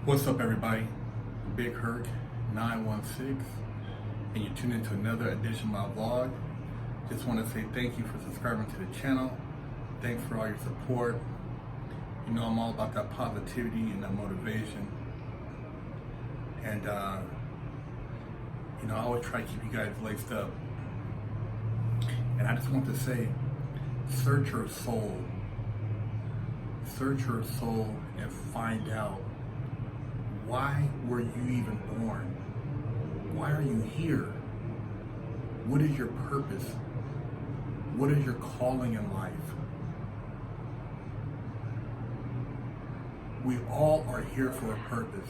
What's up, everybody? Big Herc 916, and you're tuned into another edition of my vlog. Just want to say thank you for subscribing to the channel. Thanks for all your support. You know, I'm all about that positivity and that motivation. And, I always try to keep you guys laced up. And I just want to say, search your soul. Search your soul and find out, why were you even born? Why are you here? What is your purpose? What is your calling in life? We all are here for a purpose.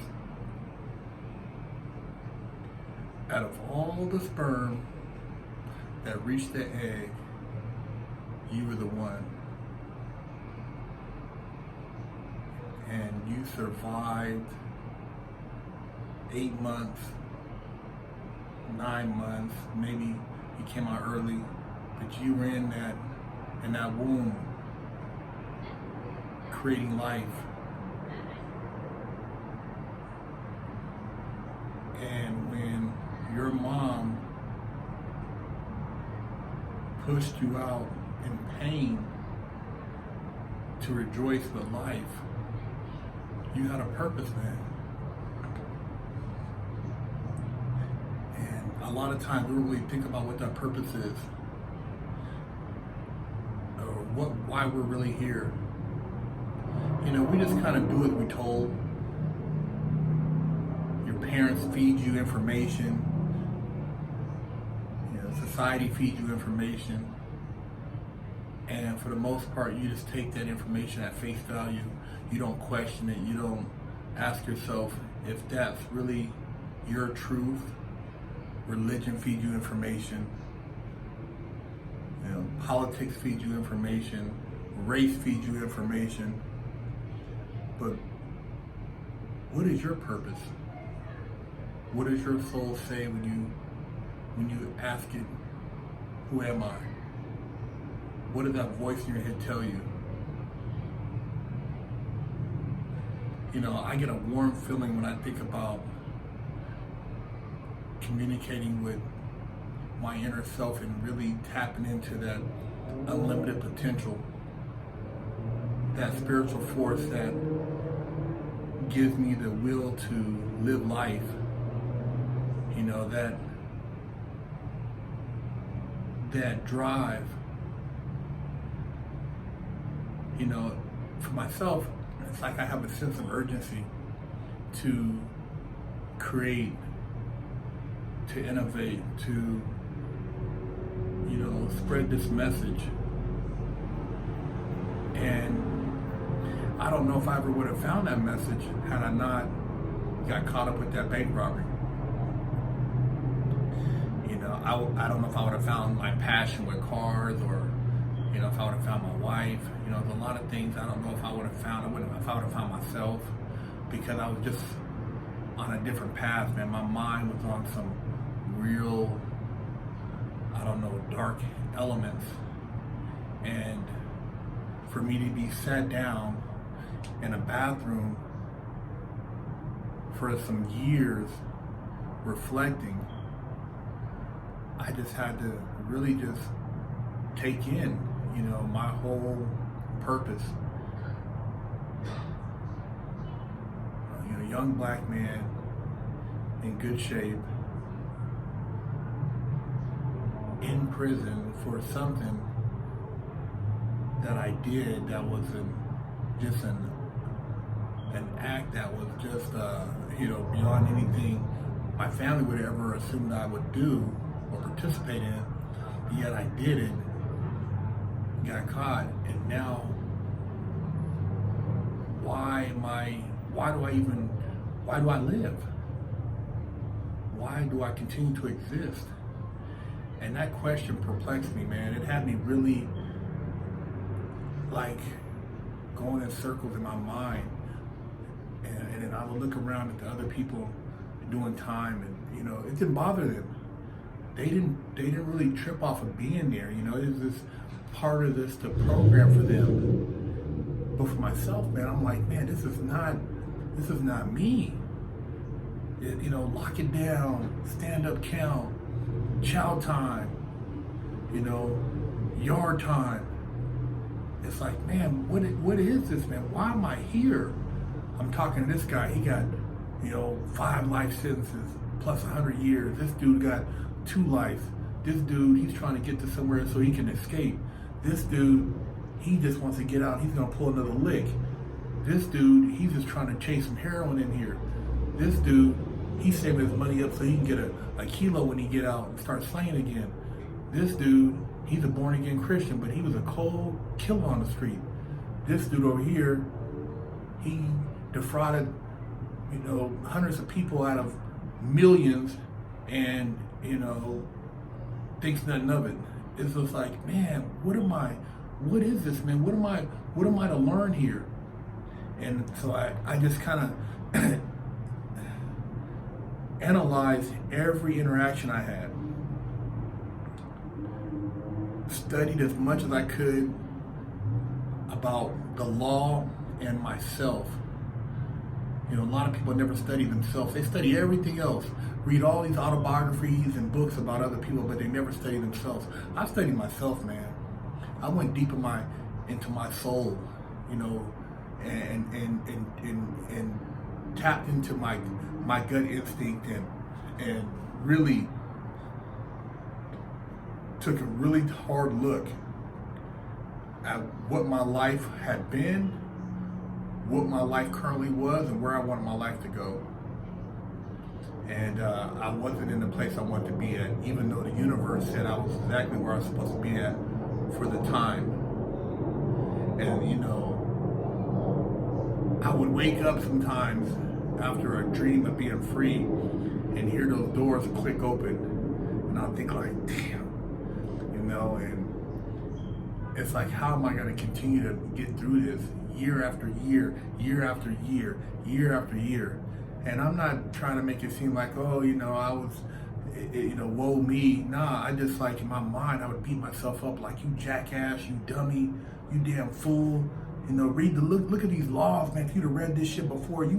Out of all the sperm that reached the egg, you were the one. And you survived 8 months, 9 months, maybe you came out early, but you were in that womb, creating life. And when your mom pushed you out in pain to rejoice with life, you had a purpose, man. A lot of times we don't really think about what that purpose is, or why we're really here. You know, we just kind of do as we're told. Your parents feed you information. You know, society feeds you information. And for the most part, you just take that information at face value. You don't question it. You don't ask yourself if that's really your truth. Religion feeds you information. You know, politics feeds you information. Race feeds you information. But what is your purpose? What does your soul say when you ask it, who am I? What does that voice in your head tell you? You know, I get a warm feeling when I think about communicating with my inner self and really tapping into that unlimited potential, that spiritual force that gives me the will to live life. You know, that drive. You know, for myself, it's like I have a sense of urgency to create, to innovate, to, spread this message. And I don't know if I ever would have found that message had I not got caught up with that bank robbery. You know, I don't know if I would have found my passion with cars, or, if I would have found my wife. You know, there's a lot of things I don't know if I would have found. If I would have found myself, because I was just on a different path, man. My mind was on some real, dark elements. And for me to be sat down in a bathroom for some years reflecting, I just had to really just take in, my whole purpose. Young black man in good shape, in prison for something that I did that was just an act that was just beyond anything my family would ever assume that I would do or participate in. Yet I did it, got caught, and now why do I live? Why do I continue to exist? And that question perplexed me, man. It had me really like going in circles in my mind. And then I would look around at the other people doing time, and it didn't bother them. They didn't really trip off of being there. It was this part of this to program for them. But for myself, man, I'm like, man, this is not This is not me. Lock it down, stand up count, chow time, yard time. It's like, man, what is this, man? Why am I here? I'm talking to this guy. He got, 5 life sentences plus 100 years. This dude got 2 lives. This dude, he's trying to get to somewhere so he can escape. This dude, he just wants to get out. He's gonna pull another lick. This dude, he's just trying to chase some heroin in here. This dude, he's saving his money up so he can get a kilo when he get out and start slaying again. This dude, he's a born again Christian, but he was a cold killer on the street. This dude over here, he defrauded, hundreds of people out of millions, and thinks nothing of it. It's just like, man, what is this, man? What am I to learn here? And so I just kind of analyzed every interaction I had, studied as much as I could about the law and myself. A lot of people never study themselves. They study everything else, read all these autobiographies and books about other people, but they never study themselves. I studied myself, man. I went deep into my soul, and tapped into my gut instinct and really took a really hard look at what my life had been, what my life currently was, and where I wanted my life to go. And I wasn't in the place I wanted to be at, even though the universe said I was exactly where I was supposed to be at for the time. And I would wake up sometimes after a dream of being free and hear those doors click open, and I'll think like, damn, and it's like, how am I going to continue to get through this year after year, year after year, year after year? And I'm not trying to make it seem like, I was, woe me. Nah, I just, like, in my mind, I would beat myself up like, you jackass, you dummy, you damn fool. Look at these laws, man. If you'd have read this shit before, you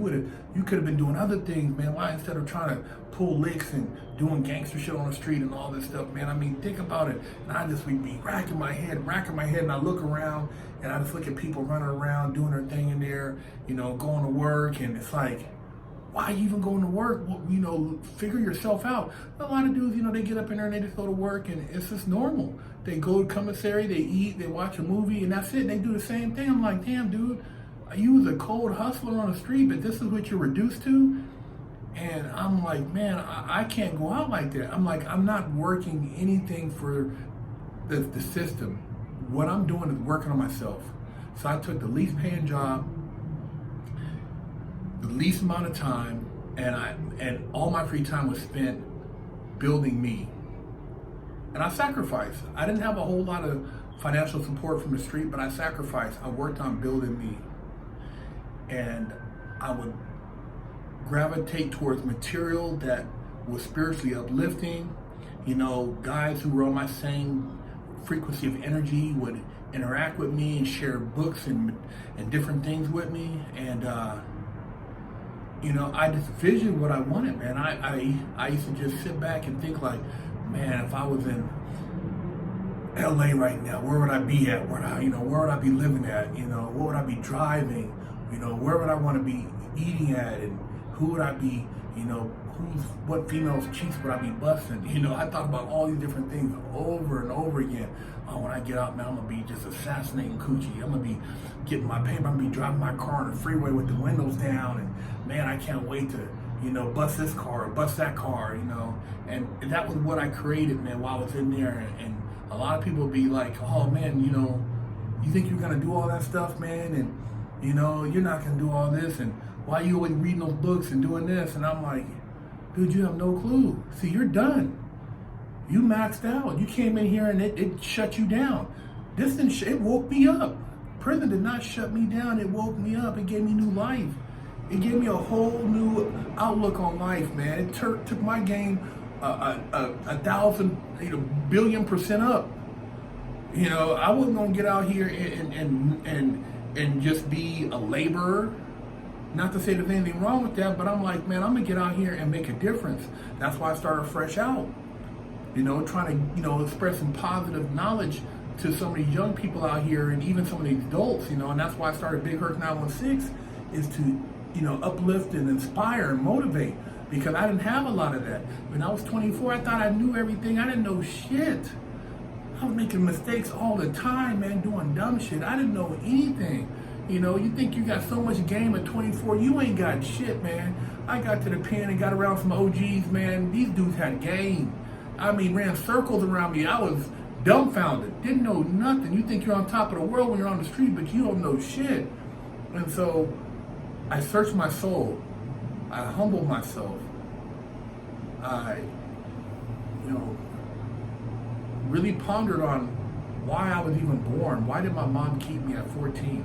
could have been doing other things, man. Why, instead of trying to pull licks and doing gangster shit on the street and all this stuff, man? I mean, think about it. And I just would be racking my head, and I look around, and I just look at people running around, doing their thing in there, going to work, and it's like, why are you even going to work? Well, figure yourself out. A lot of dudes, they get up in there and they just go to work, and it's just normal. They go to commissary, they eat, they watch a movie, and that's it. They do the same thing. I'm like, damn, dude, you was a cold hustler on the street, but this is what you're reduced to? And I'm like, man, I can't go out like that. I'm like, I'm not working anything for the system. What I'm doing is working on myself. So I took the least paying job, the least amount of time, and all my free time was spent building me. And I sacrificed. I didn't have a whole lot of financial support from the street, but I sacrificed. I worked on building me. And I would gravitate towards material that was spiritually uplifting. Guys who were on my same frequency of energy would interact with me and share books and different things with me. And I just visioned what I wanted, man. I used to just sit back and think like, man, if I was in LA right now, where would I be at? Where would I be living at? What would I be driving? Where would I want to be eating at? And who would I be, what females' cheeks would I be busting? I thought about all these different things over and over again. Oh, when I get out, man, I'm going to be just assassinating coochie. I'm going to be getting my paper. I'm going to be driving my car on the freeway with the windows down. And man, I can't wait to, bust this car or bust that car, And that was what I created, man, while I was in there. And a lot of people would be like, oh, man, you think you're going to do all that stuff, man? And, you're not going to do all this. And why are you always reading those books and doing this? And I'm like, dude, you have no clue. See, you're done. You maxed out. You came in here and it shut you down. This didn't, it woke me up. Prison did not shut me down. It woke me up. It gave me new life. It gave me a whole new outlook on life, man. It took my game a 1,000, billion% up. I wasn't gonna get out here and just be a laborer. Not to say there's anything wrong with that, but I'm like, man, I'm gonna get out here and make a difference. That's why I started Fresh Out. Trying to, express some positive knowledge to some of these young people out here and even some of these adults, and that's why I started Big Herc 916, is to, uplift and inspire and motivate, because I didn't have a lot of that. When I was 24, I thought I knew everything. I didn't know shit. I was making mistakes all the time, man, doing dumb shit. I didn't know anything. You think you got so much game at 24, you ain't got shit, man. I got to the pen and got around some OGs, man. These dudes had game. I mean, ran circles around me. I was dumbfounded. Didn't know nothing. You think you're on top of the world when you're on the street, but you don't know shit. And so I searched my soul. I humbled myself. I, really pondered on why I was even born. Why did my mom keep me at 14?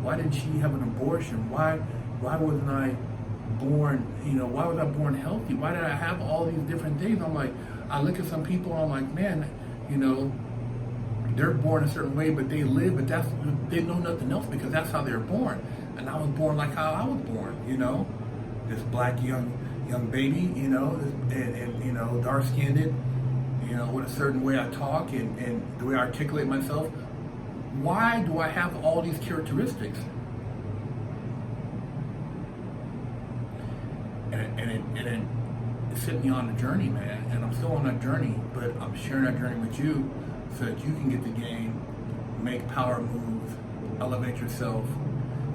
Why didn't she have an abortion? Why wasn't I born, why was I born healthy? Why did I have all these different things? I'm like, I look at some people and I'm like, man, they're born a certain way, but they live, but they know nothing else because that's how they're born. And I was born like how I was born, this black young baby, and dark skinned, with a certain way I talk and the way I articulate myself. Why do I have all these characteristics? And it set me on a journey, man. And I'm still on that journey, but I'm sharing that journey with you so that you can get the game, make power moves, elevate yourself,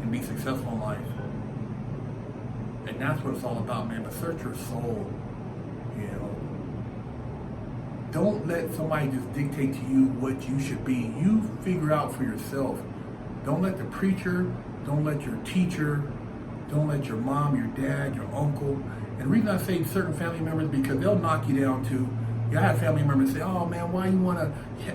and be successful in life. And that's what it's all about, man. But search your soul, Don't let somebody just dictate to you what you should be. You figure out for yourself. Don't let the preacher, don't let your teacher, don't let your mom, your dad, your uncle. And the reason I say certain family members, because they'll knock you down too. I have family members say, oh man, why you want to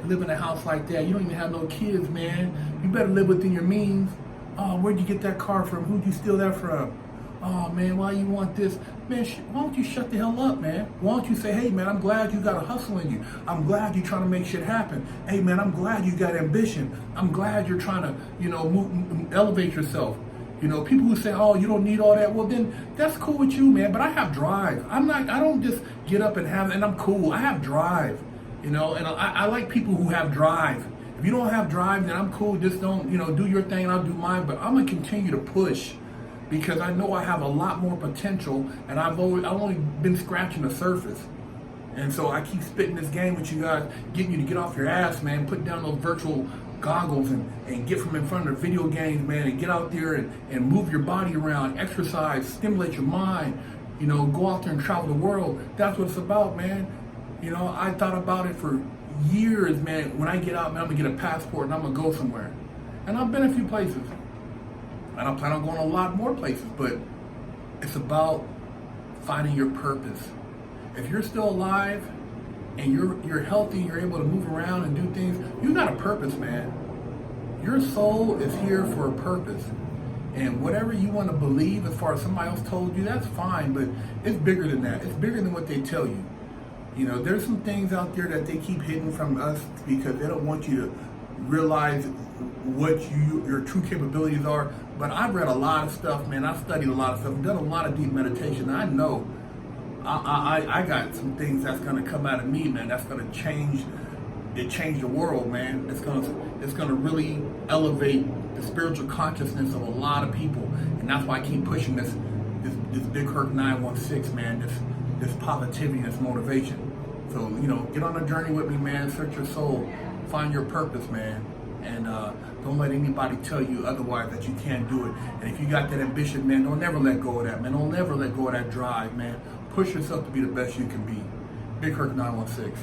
live in a house like that? You don't even have no kids, man. You better live within your means. Oh, where'd you get that car from? Who'd you steal that from? Oh man, why you want this? Man, why don't you shut the hell up, man? Why don't you say, hey man, I'm glad you got a hustle in you. I'm glad you're trying to make shit happen. Hey man, I'm glad you got ambition. I'm glad you're trying to, elevate yourself. People who say, oh, you don't need all that. Well, then that's cool with you, man. But I have drive. I don't just get up and and I'm cool. I have drive, and I like people who have drive. If you don't have drive, then I'm cool. Just don't, do your thing and I'll do mine. But I'm going to continue to push because I know I have a lot more potential and I've only been scratching the surface. And so I keep spitting this game with you guys, getting you to get off your ass, man, put down those virtual goggles and get from in front of the video games, man, and get out there and move your body around, exercise, stimulate your mind, go out there and travel the world. That's what it's about, man. I thought about it for years, man. When I get out, man, I'm gonna get a passport and I'm gonna go somewhere. And I've been a few places. And I plan on going a lot more places, but it's about finding your purpose. If you're still alive and you're healthy, you're able to move around and do things, you got a purpose, man. Your soul is here for a purpose. And whatever you want to believe as far as somebody else told you, that's fine, but it's bigger than that. It's bigger than what they tell you. There's some things out there that they keep hidden from us because they don't want you to realize what your true capabilities are. But I've read a lot of stuff, man. I've studied a lot of stuff, done a lot of deep meditation. I know I got some things that's gonna come out of me, man. That's gonna change the world, man. It's gonna really elevate the spiritual consciousness of a lot of people, and that's why I keep pushing this Big Herc 916, man. This positivity, this motivation. So get on a journey with me, man. Search your soul, find your purpose, man, and don't let anybody tell you otherwise that you can't do it. And if you got that ambition, man, don't never let go of that, man. Don't never let go of that drive, man. Push yourself to be the best you can be. Big Herc 916.